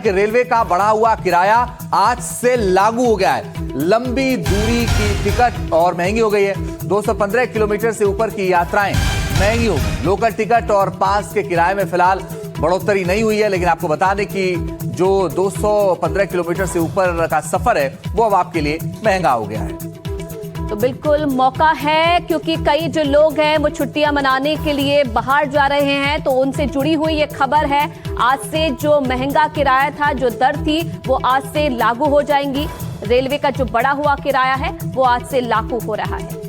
कि रेलवे का बढ़ा हुआ किराया आज से लागू हो गया है। लंबी दूरी की टिकट और महंगी हो गई है। 215 किलोमीटर से ऊपर की यात्राएं महंगी होगी। लोकल टिकट और पास के किराए में फिलहाल बढ़ोतरी नहीं हुई है, लेकिन आपको बता दें कि जो 215 किलोमीटर से ऊपर का सफर है वो अब आपके लिए महंगा हो गया है। तो बिल्कुल मौका है, क्योंकि कई जो लोग हैं वो छुट्टियां मनाने के लिए बाहर जा रहे हैं, तो उनसे जुड़ी हुई ये खबर है। आज से जो महंगा किराया था, जो दर थी, वो आज से लागू हो जाएंगी। रेलवे का जो बढ़ा हुआ किराया है वो आज से लागू हो रहा है।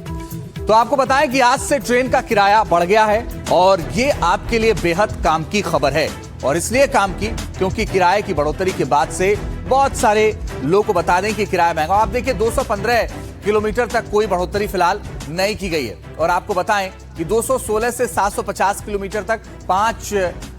तो आपको बताएं कि आज से ट्रेन का किराया बढ़ गया है और ये आपके लिए बेहद काम की खबर है। और इसलिए काम की क्योंकि किराए की बढ़ोतरी के बाद से बहुत सारे लोगों को बता दें कि किराया महंगा। आप देखिए 215 किलोमीटर तक कोई बढ़ोतरी फिलहाल नहीं की गई है। और आपको बताएं कि 216 से 750 किलोमीटर तक 5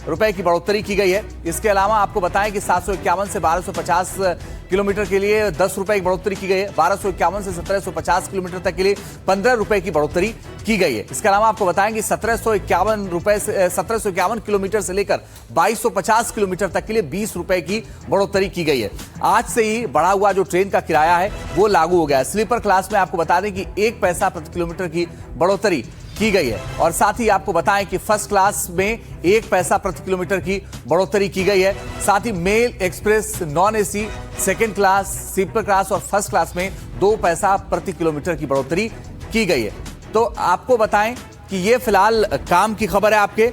रुपए की बढ़ोतरी की गई है। इसके अलावा आपको बताएं कि 751 से 1250 किलोमीटर के लिए 10 रुपए की बढ़ोतरी की गई है। 1251 से 1750 किलोमीटर तक के लिए 15 रुपए की बढ़ोतरी की गई है। इसके अलावा आपको बताएं कि 1751 किलोमीटर से लेकर 2250 किलोमीटर तक के लिए 20 रुपए की बढ़ोतरी की गई है। आज से ही बढ़ा हुआ जो ट्रेन का किराया है वो लागू हो गया है। स्लीपर क्लास में आपको बता दें कि 1 पैसा प्रति किलोमीटर की बढ़ोतरी की गई है। और साथ ही आपको बताएं कि फर्स्ट क्लास में 1 पैसा प्रति किलोमीटर की बढ़ोतरी की गई है। साथ ही mail, express, non AC, second class, sleeper class और फर्स्ट क्लास में 2 पैसा प्रति किलोमीटर की बढ़ोतरी की गई है। तो आपको बताएं कि ये फिलहाल काम की खबर है आपके।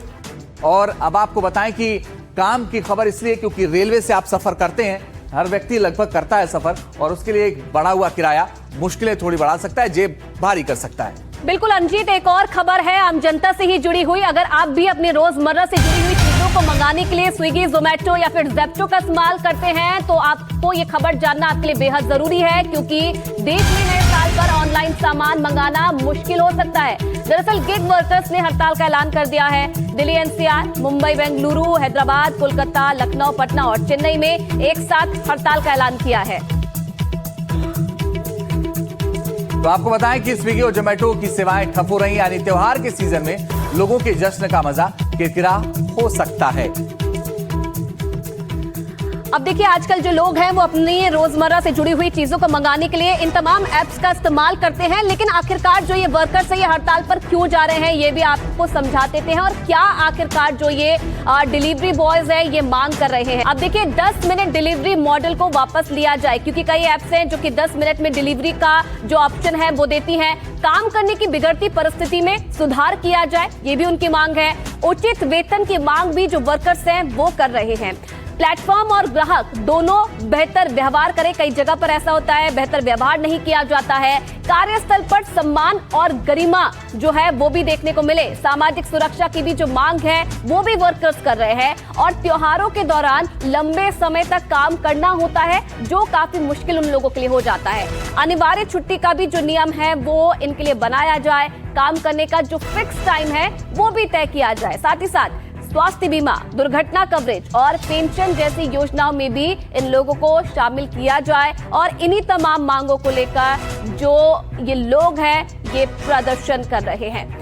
और अब आपको बताएं कि काम की खबर इसलिए क्योंकि रेलवे से आप सफर करते हैं, हर व्यक्ति लगभग करता है सफर, और उसके लिए एक बढ़ा हुआ किराया मुश्किलें थोड़ी बढ़ा सकता है, जेब भारी कर सकता है। बिल्कुल अंजीत, एक और खबर है आम जनता से ही जुड़ी हुई। अगर आप भी अपने रोजमर्रा से जुड़ी हुई चीजों को मंगाने के लिए स्विगी, जोमेटो या फिर जेप्टो का इस्तेमाल करते हैं, तो आपको ये खबर जानना आपके लिए बेहद जरूरी है, क्योंकि देश में नए साल पर ऑनलाइन सामान मंगाना मुश्किल हो सकता है। दरअसल गिग वर्कर्स ने हड़ताल का ऐलान कर दिया है। दिल्ली एनसीआर, मुंबई, बेंगलुरु, हैदराबाद, कोलकाता, लखनऊ, पटना और चेन्नई में एक साथ हड़ताल का ऐलान किया है। तो आपको बताएं कि स्विगी और जोमेटो की सेवाएं ठप हो रही, यानी त्योहार के सीजन में लोगों के जश्न का मजा किरकिरा हो सकता है। अब देखिए, आजकल जो लोग हैं वो अपनी रोजमर्रा से जुड़ी हुई चीजों को मंगाने के लिए इन तमाम ऐप्स का इस्तेमाल करते हैं, लेकिन आखिरकार जो ये वर्कर्स है ये हड़ताल पर क्यों जा रहे हैं ये भी आपको समझा देते हैं। और क्या आखिरकार जो ये डिलीवरी बॉयज है ये मांग कर रहे हैं। अब देखिए, 10 मिनट डिलीवरी मॉडल को वापस लिया जाए, क्योंकि कई ऐप्स हैं जो कि 10 मिनट में डिलीवरी का जो ऑप्शन है वो देती हैं। काम करने की बिगड़ती परिस्थिति में सुधार किया जाए, ये भी उनकी मांग है। उचित वेतन की मांग भी जो वर्कर्स हैं वो कर रहे हैं। प्लेटफॉर्म और ग्राहक दोनों बेहतर व्यवहार करें। कई जगह पर ऐसा होता है, बेहतर व्यवहार नहीं किया जाता है। कार्यस्थल पर सम्मान और गरिमा जो है वो भी देखने को मिले। सामाजिक सुरक्षा की भी जो मांग है वो भी वर्कर्स कर रहे हैं। और त्योहारों के दौरान लंबे समय तक काम करना होता है, जो काफी मुश्किल उन लोगों के लिए हो जाता है। अनिवार्य छुट्टी का भी जो नियम है वो इनके लिए बनाया जाए। काम करने का जो फिक्स टाइम है वो भी तय किया जाए। साथ ही साथ स्वास्थ्य बीमा, दुर्घटना कवरेज और पेंशन जैसी योजनाओं में भी इन लोगों को शामिल किया जाए। और इन्हीं तमाम मांगों को लेकर जो ये लोग हैं ये प्रदर्शन कर रहे हैं।